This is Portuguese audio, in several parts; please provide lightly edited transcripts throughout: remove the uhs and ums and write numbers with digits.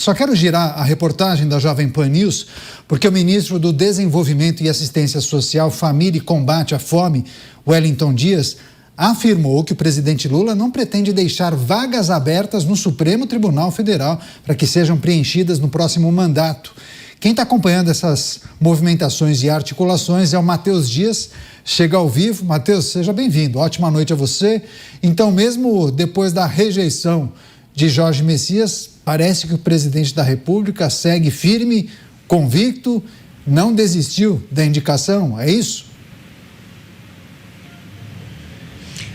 Só quero girar a reportagem da Jovem Pan News, porque o ministro do Desenvolvimento e Assistência Social, Família e Combate à Fome, Wellington Dias, afirmou que o presidente Lula não pretende deixar vagas abertas no Supremo Tribunal Federal para que sejam preenchidas no próximo mandato. Quem está acompanhando essas movimentações e articulações é o Matheus Dias. Chega ao vivo. Matheus, seja bem-vindo. Ótima noite a você. Então, mesmo depois da rejeição de Jorge Messias, parece que o presidente da República segue firme, convicto, não desistiu da indicação, é isso?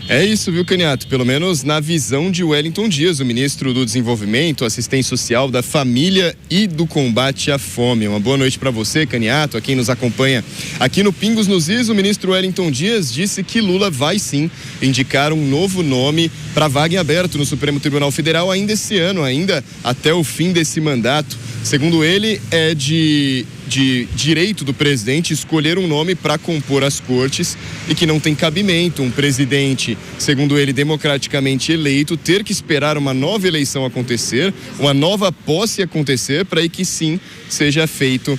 É isso, viu, Caniato? Pelo menos na visão de Wellington Dias, o ministro do Desenvolvimento, Assistência Social, da Família e do Combate à Fome. Uma boa noite para você, Caniato, a quem nos acompanha aqui no Pingos nos Is. O ministro Wellington Dias disse que Lula vai sim indicar um novo nome para vaga em aberto no Supremo Tribunal Federal ainda esse ano, ainda até o fim desse mandato. Segundo ele, é de direito do presidente escolher um nome para compor as cortes e que não tem cabimento um presidente, segundo ele, democraticamente eleito, ter que esperar uma nova eleição acontecer, uma nova posse acontecer, para aí que sim seja feito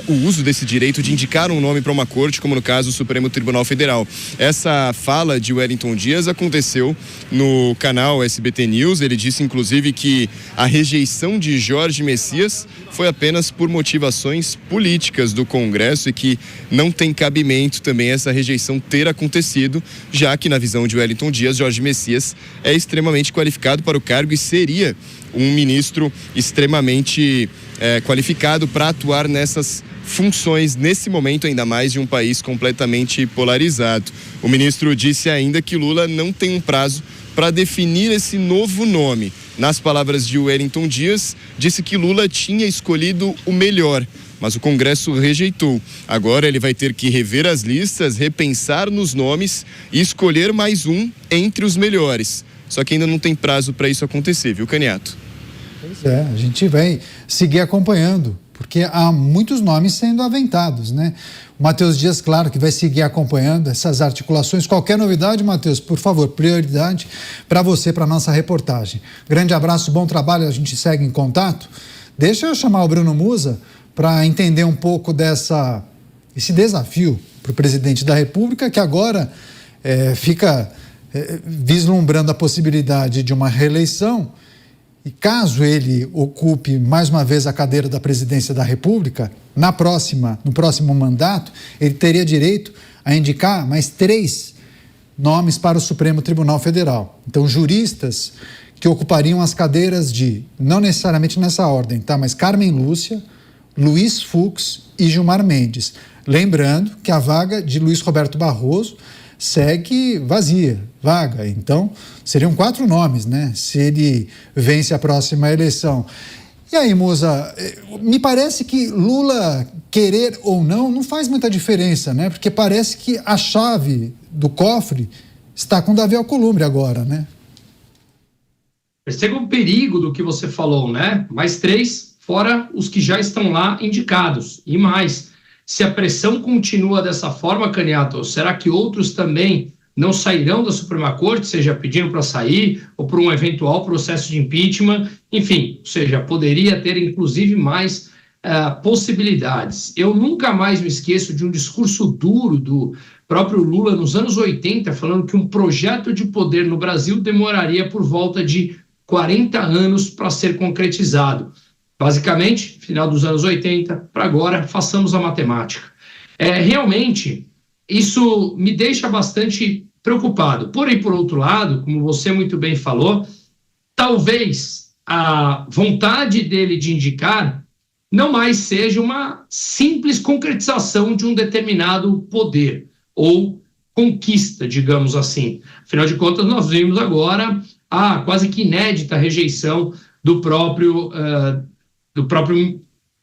o uso desse direito de indicar um nome para uma corte, como no caso o Supremo Tribunal Federal. Essa fala de Wellington Dias aconteceu no canal SBT News. Ele disse inclusive que a rejeição de Jorge Messias foi apenas por motivações políticas do Congresso e que não tem cabimento também essa rejeição ter acontecido, já que na visão de Wellington Dias, Jorge Messias é extremamente qualificado para o cargo e seria um ministro extremamente qualificado para atuar nessas funções nesse momento, ainda mais de um país completamente polarizado. O ministro disse ainda que Lula não tem um prazo para definir esse novo nome. Nas palavras de Wellington Dias, disse que Lula tinha escolhido o melhor, mas o Congresso rejeitou. Agora ele vai ter que rever as listas, repensar nos nomes e escolher mais um entre os melhores. Só que ainda não tem prazo para isso acontecer, viu, Caniato? Pois é, a gente vai seguir acompanhando, porque há muitos nomes sendo aventados, né? O Matheus Dias, claro, que vai seguir acompanhando essas articulações. Qualquer novidade, Matheus, por favor, prioridade para você, para a nossa reportagem. Grande abraço, bom trabalho, a gente segue em contato. Deixa eu chamar o Bruno Musa para entender um pouco esse desafio para o presidente da República, que agora fica vislumbrando a possibilidade de uma reeleição. E caso ele ocupe mais uma vez a cadeira da presidência da República, no próximo mandato, ele teria direito a indicar mais 3 nomes para o Supremo Tribunal Federal. Então, juristas que ocupariam as cadeiras de, não necessariamente nessa ordem, tá? Mas Carmen Lúcia, Luiz Fux e Gilmar Mendes. Lembrando que a vaga de Luiz Roberto Barroso segue vazia, vaga. Então, seriam 4 nomes, né? Se ele vence a próxima eleição. E aí, Musa, me parece que Lula querer ou não faz muita diferença, né? Porque parece que a chave do cofre está com Davi Alcolumbre agora, né? Perceba o perigo do que você falou, né? Mais 3, fora os que já estão lá indicados. E mais, se a pressão continua dessa forma, Caniato, será que outros também não sairão da Suprema Corte, seja pedindo para sair ou por um eventual processo de impeachment? Enfim, ou seja, poderia ter inclusive mais possibilidades. Eu nunca mais me esqueço de um discurso duro do próprio Lula nos anos 80, falando que um projeto de poder no Brasil demoraria por volta de 40 anos para ser concretizado. Basicamente, final dos anos 80, para agora, façamos a matemática. Realmente, isso me deixa bastante preocupado. Porém, por outro lado, como você muito bem falou, talvez a vontade dele de indicar não mais seja uma simples concretização de um determinado poder ou conquista, digamos assim. Afinal de contas, nós vimos agora a quase que inédita rejeição do próprio,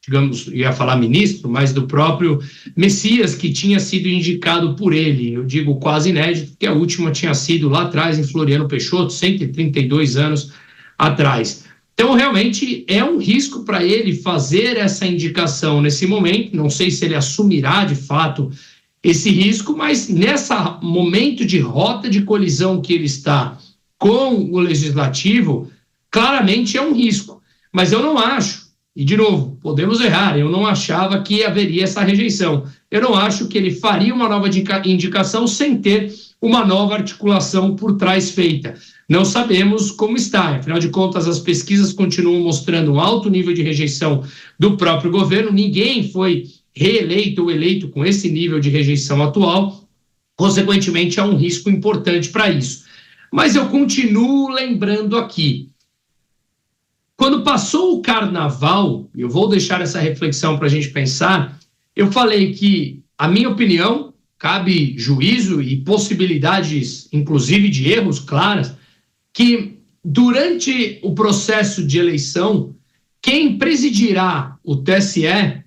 digamos, ia falar ministro, mas do próprio Messias, que tinha sido indicado por ele. Eu digo quase inédito, porque a última tinha sido lá atrás, em Floriano Peixoto, 132 anos atrás. Então, realmente, é um risco para ele fazer essa indicação nesse momento. Não sei se ele assumirá, de fato, esse risco, mas nesse momento de rota de colisão que ele está com o Legislativo, claramente é um risco. Mas eu não acho E, de novo, podemos errar, eu não achava que haveria essa rejeição. Eu não acho que ele faria uma nova indicação sem ter uma nova articulação por trás feita. Não sabemos como está, afinal de contas, as pesquisas continuam mostrando um alto nível de rejeição do próprio governo, ninguém foi reeleito ou eleito com esse nível de rejeição atual, consequentemente, há um risco importante para isso. Mas eu continuo lembrando aqui, quando passou o carnaval, eu vou deixar essa reflexão para a gente pensar, eu falei que, a minha opinião, cabe juízo e possibilidades, inclusive de erros claras, que durante o processo de eleição, quem presidirá o TSE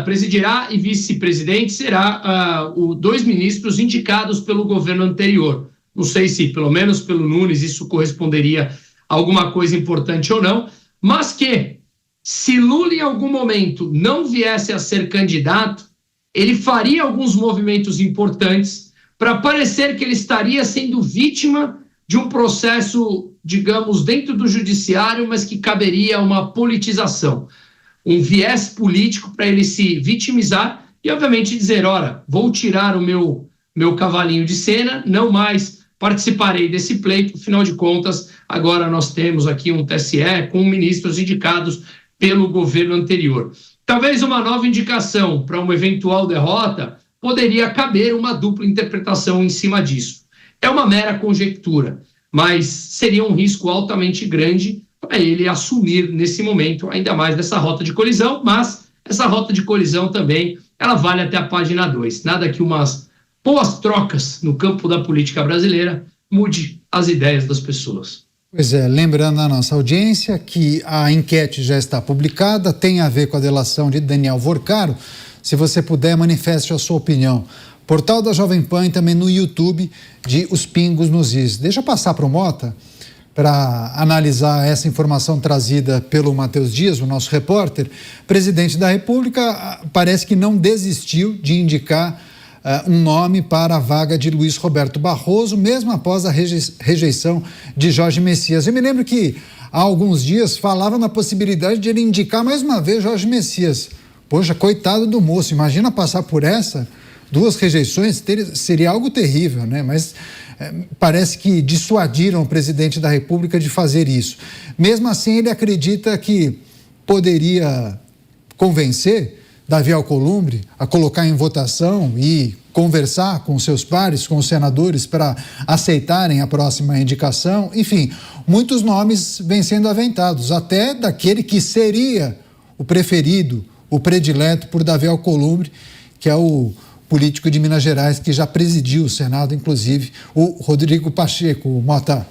presidirá e vice-presidente será dois ministros indicados pelo governo anterior. Não sei se, pelo menos pelo Nunes, isso corresponderia a alguma coisa importante ou não, mas que, se Lula em algum momento não viesse a ser candidato, ele faria alguns movimentos importantes para parecer que ele estaria sendo vítima de um processo, digamos, dentro do judiciário, mas que caberia uma politização, um viés político para ele se vitimizar e, obviamente, dizer, ora, vou tirar o meu cavalinho de cena, não mais participarei desse pleito, afinal de contas, agora nós temos aqui um TSE com ministros indicados pelo governo anterior. Talvez uma nova indicação para uma eventual derrota poderia caber uma dupla interpretação em cima disso. É uma mera conjectura, mas seria um risco altamente grande para ele assumir nesse momento, ainda mais dessa rota de colisão, mas essa rota de colisão também, ela vale até a página 2. Nada que umas boas trocas no campo da política brasileira mude as ideias das pessoas. Pois é, lembrando a nossa audiência que a enquete já está publicada, tem a ver com a delação de Daniel Vorcaro. Se você puder, manifeste a sua opinião. Portal da Jovem Pan e também no YouTube de Os Pingos nos Is. Deixa eu passar para o Mota para analisar essa informação trazida pelo Matheus Dias, o nosso repórter. Presidente da República parece que não desistiu de indicar um nome para a vaga de Luiz Roberto Barroso, mesmo após a rejeição de Jorge Messias. Eu me lembro que há alguns dias falavam na possibilidade de ele indicar mais uma vez Jorge Messias. Poxa, coitado do moço, imagina passar por essa, 2 rejeições, seria algo terrível, né? Mas parece que dissuadiram o presidente da República de fazer isso. Mesmo assim, ele acredita que poderia convencer Davi Alcolumbre a colocar em votação e conversar com seus pares, com os senadores, para aceitarem a próxima indicação. Enfim, muitos nomes vêm sendo aventados, até daquele que seria o preferido, o predileto por Davi Alcolumbre, que é o político de Minas Gerais, que já presidiu o Senado, inclusive, o Rodrigo Pacheco. Mota.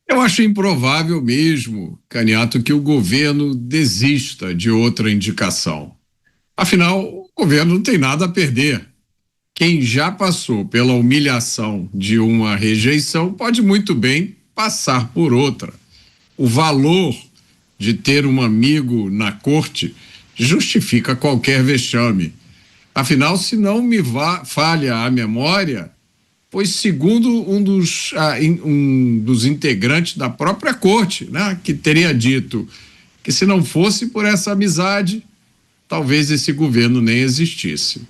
Eu acho improvável mesmo, Caniato, que o governo desista de outra indicação. Afinal, o governo não tem nada a perder. Quem já passou pela humilhação de uma rejeição pode muito bem passar por outra. O valor de ter um amigo na corte justifica qualquer vexame. Afinal, se não me falha a memória, pois segundo um dos integrantes da própria corte, né, que teria dito que se não fosse por essa amizade, talvez esse governo nem existisse.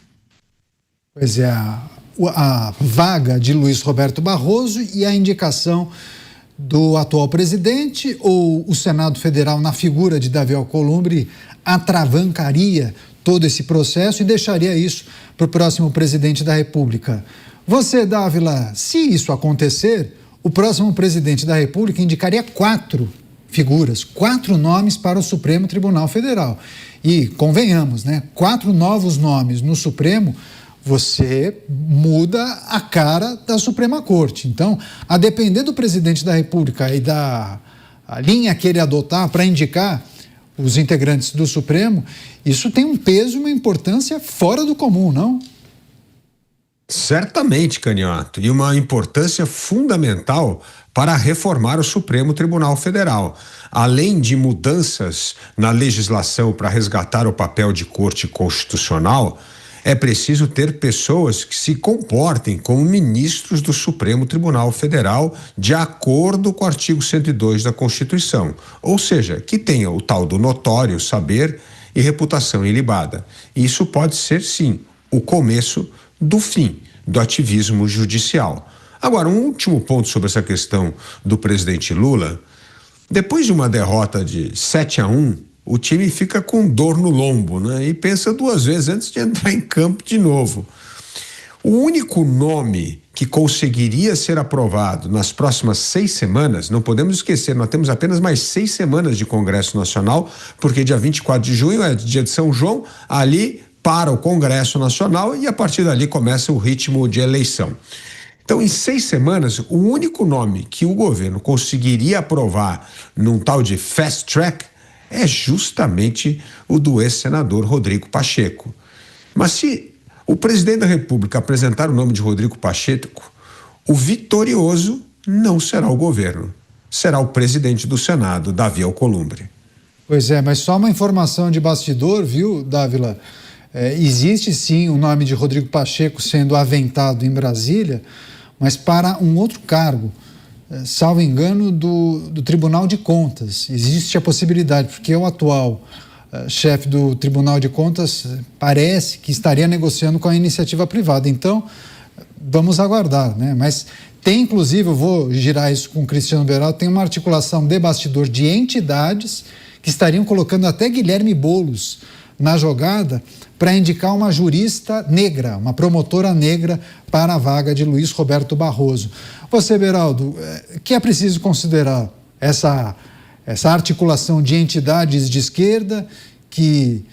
Pois é, a vaga de Luiz Roberto Barroso e a indicação do atual presidente ou o Senado Federal na figura de Davi Alcolumbre atravancaria todo esse processo e deixaria isso para o próximo presidente da República. Você, Dávila, se isso acontecer, o próximo presidente da República indicaria 4 figuras, 4 nomes para o Supremo Tribunal Federal. E, convenhamos, né, 4 novos nomes no Supremo, você muda a cara da Suprema Corte. Então, a depender do presidente da República e da linha que ele adotar para indicar os integrantes do Supremo, isso tem um peso e uma importância fora do comum, não? Certamente, Caniato, e uma importância fundamental para reformar o Supremo Tribunal Federal. Além de mudanças na legislação para resgatar o papel de corte constitucional, É preciso ter pessoas que se comportem como ministros do Supremo Tribunal Federal, de acordo com o artigo 102 da Constituição. Ou seja, que tenha o tal do notório saber e reputação ilibada. Isso pode ser, sim, o começo do fim do ativismo judicial. Agora, um último ponto sobre essa questão do presidente Lula. Depois de uma derrota de 7-1, o time fica com dor no lombo, né? E pensa duas vezes antes de entrar em campo de novo. O único nome que conseguiria ser aprovado nas próximas 6 semanas, não podemos esquecer, nós temos apenas mais 6 semanas de Congresso Nacional, porque dia 24 de junho é dia de São João, ali para o Congresso Nacional e a partir dali começa o ritmo de eleição. Então, em 6 semanas, o único nome que o governo conseguiria aprovar num tal de fast track é justamente o do ex-senador Rodrigo Pacheco. Mas se o presidente da República apresentar o nome de Rodrigo Pacheco, o vitorioso não será o governo, será o presidente do Senado, Davi Alcolumbre. Pois é, mas só uma informação de bastidor, viu, Dávila? Existe sim o nome de Rodrigo Pacheco sendo aventado em Brasília, mas para um outro cargo, salvo engano, do Tribunal de Contas. Existe a possibilidade, porque o atual chefe do Tribunal de Contas parece que estaria negociando com a iniciativa privada. Então, vamos aguardar, né? Mas tem, inclusive, eu vou girar isso com o Cristiano Beraldo, tem uma articulação de bastidor de entidades que estariam colocando até Guilherme Boulos na jogada para indicar uma jurista negra, uma promotora negra para a vaga de Luiz Roberto Barroso. Você, Beraldo, que é preciso considerar essa articulação de entidades de esquerda que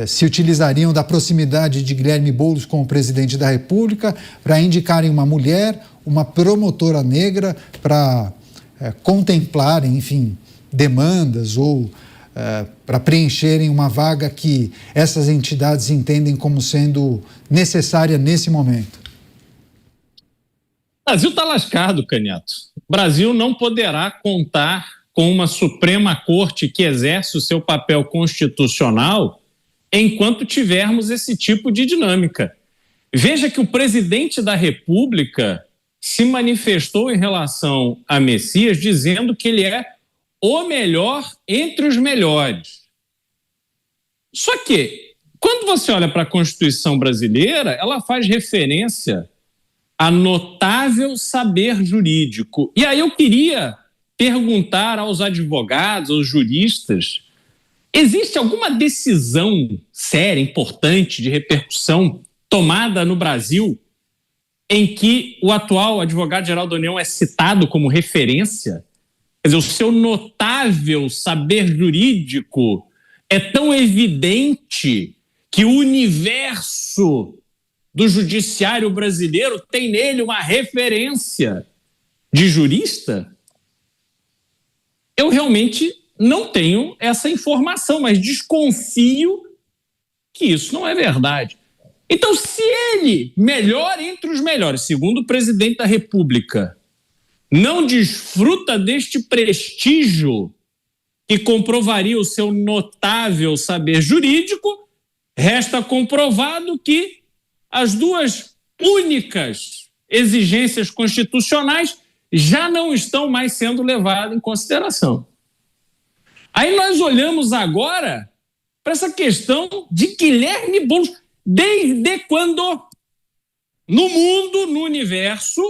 se utilizariam da proximidade de Guilherme Boulos com o presidente da República para indicarem uma mulher, uma promotora negra para contemplarem, enfim, demandas ou para preencherem uma vaga que essas entidades entendem como sendo necessária nesse momento? O Brasil está lascado, Canhoto. O Brasil não poderá contar com uma Suprema Corte que exerce o seu papel constitucional enquanto tivermos esse tipo de dinâmica. Veja que o presidente da República se manifestou em relação a Messias dizendo que ele é o melhor entre os melhores. Só que, quando você olha para a Constituição brasileira, ela faz referência a notável saber jurídico. E aí eu queria perguntar aos advogados, aos juristas, existe alguma decisão séria, importante, de repercussão tomada no Brasil em que o atual advogado-geral da União é citado como referência? Quer dizer, o seu notável saber jurídico é tão evidente que o universo do judiciário brasileiro tem nele uma referência de jurista? Eu realmente não tenho essa informação, mas desconfio que isso não é verdade. Então, se ele, melhor entre os melhores, segundo o presidente da República, não desfruta deste prestígio que comprovaria o seu notável saber jurídico, resta comprovado que as duas únicas exigências constitucionais já não estão mais sendo levadas em consideração. Aí nós olhamos agora para essa questão de Guilherme Boulos. Desde quando no mundo, no universo,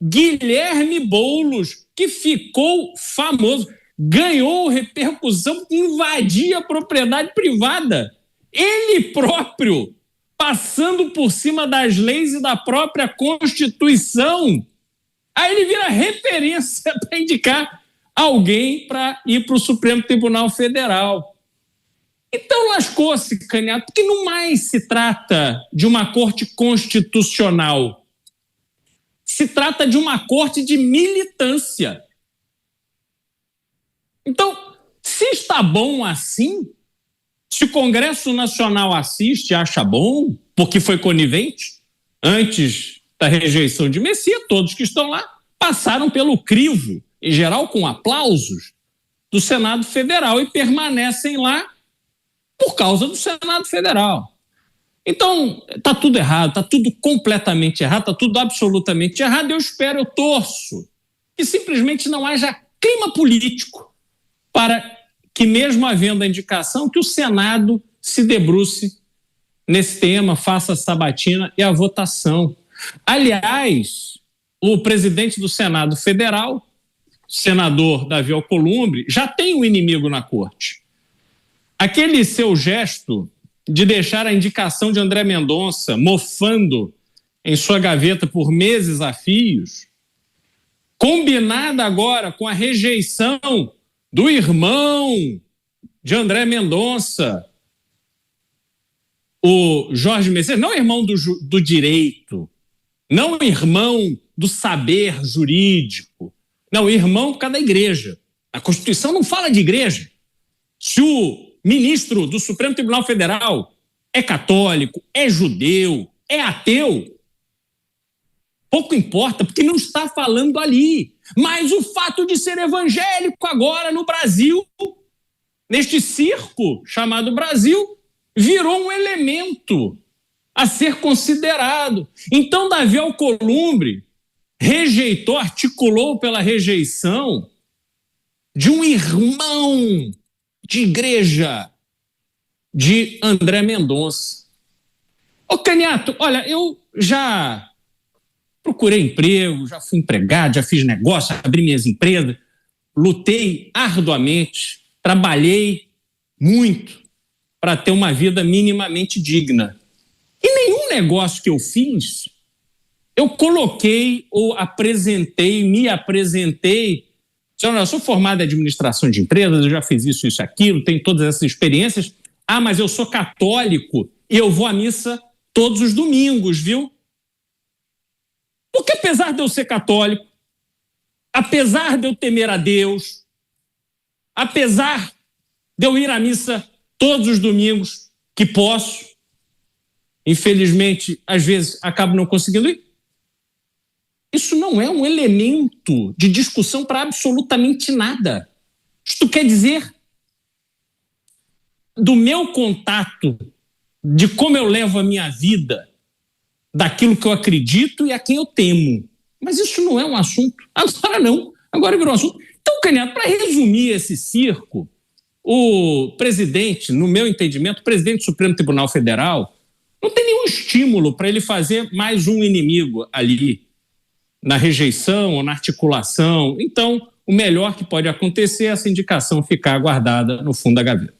Guilherme Boulos, que ficou famoso, ganhou repercussão, invadia a propriedade privada. Ele próprio, passando por cima das leis e da própria Constituição. Aí ele vira referência para indicar alguém para ir para o Supremo Tribunal Federal. Então lascou-se, Canhoto, porque não mais se trata de uma corte constitucional. Se trata de uma corte de militância. Então, se está bom assim, se o Congresso Nacional assiste e acha bom, porque foi conivente, antes da rejeição de Messias, todos que estão lá passaram pelo crivo, em geral com aplausos, do Senado Federal e permanecem lá por causa do Senado Federal. Então, está tudo errado, está tudo completamente errado, está tudo absolutamente errado. Eu torço que simplesmente não haja clima político para que, mesmo havendo a indicação, que o Senado se debruce nesse tema, faça a sabatina e a votação. Aliás, o presidente do Senado Federal, senador Davi Alcolumbre, já tem um inimigo na corte. Aquele seu gesto de deixar a indicação de André Mendonça mofando em sua gaveta por meses a fios, combinada agora com a rejeição do irmão de André Mendonça, o Jorge Messias, não irmão do direito, não irmão do saber jurídico, não, irmão por causa da igreja. A Constituição não fala de igreja. Se o ministro do Supremo Tribunal Federal é católico, é judeu, é ateu, pouco importa, porque não está falando ali. Mas o fato de ser evangélico agora no Brasil, neste circo chamado Brasil, virou um elemento a ser considerado. Então, Davi Alcolumbre rejeitou, articulou pela rejeição de um irmão de igreja de André Mendonça. Ô, Caniato, olha, eu já procurei emprego, já fui empregado, já fiz negócio, abri minhas empresas, lutei arduamente, trabalhei muito para ter uma vida minimamente digna. E nenhum negócio que eu fiz, eu coloquei ou me apresentei. Eu sou formado em administração de empresas, eu já fiz isso, aquilo, tenho todas essas experiências. Ah, mas eu sou católico e eu vou à missa todos os domingos, viu? Porque apesar de eu ser católico, apesar de eu temer a Deus, apesar de eu ir à missa todos os domingos, que posso, infelizmente, às vezes acabo não conseguindo ir, isso não é um elemento de discussão para absolutamente nada. Isto quer dizer, do meu contato, de como eu levo a minha vida, daquilo que eu acredito e a quem eu temo. Mas isso não é um assunto. Agora não. Agora virou um assunto. Então, Caniato, para resumir esse circo, o presidente, no meu entendimento, o presidente do Supremo Tribunal Federal, não tem nenhum estímulo para ele fazer mais um inimigo ali, na rejeição ou na articulação. Então, o melhor que pode acontecer é essa indicação ficar guardada no fundo da gaveta.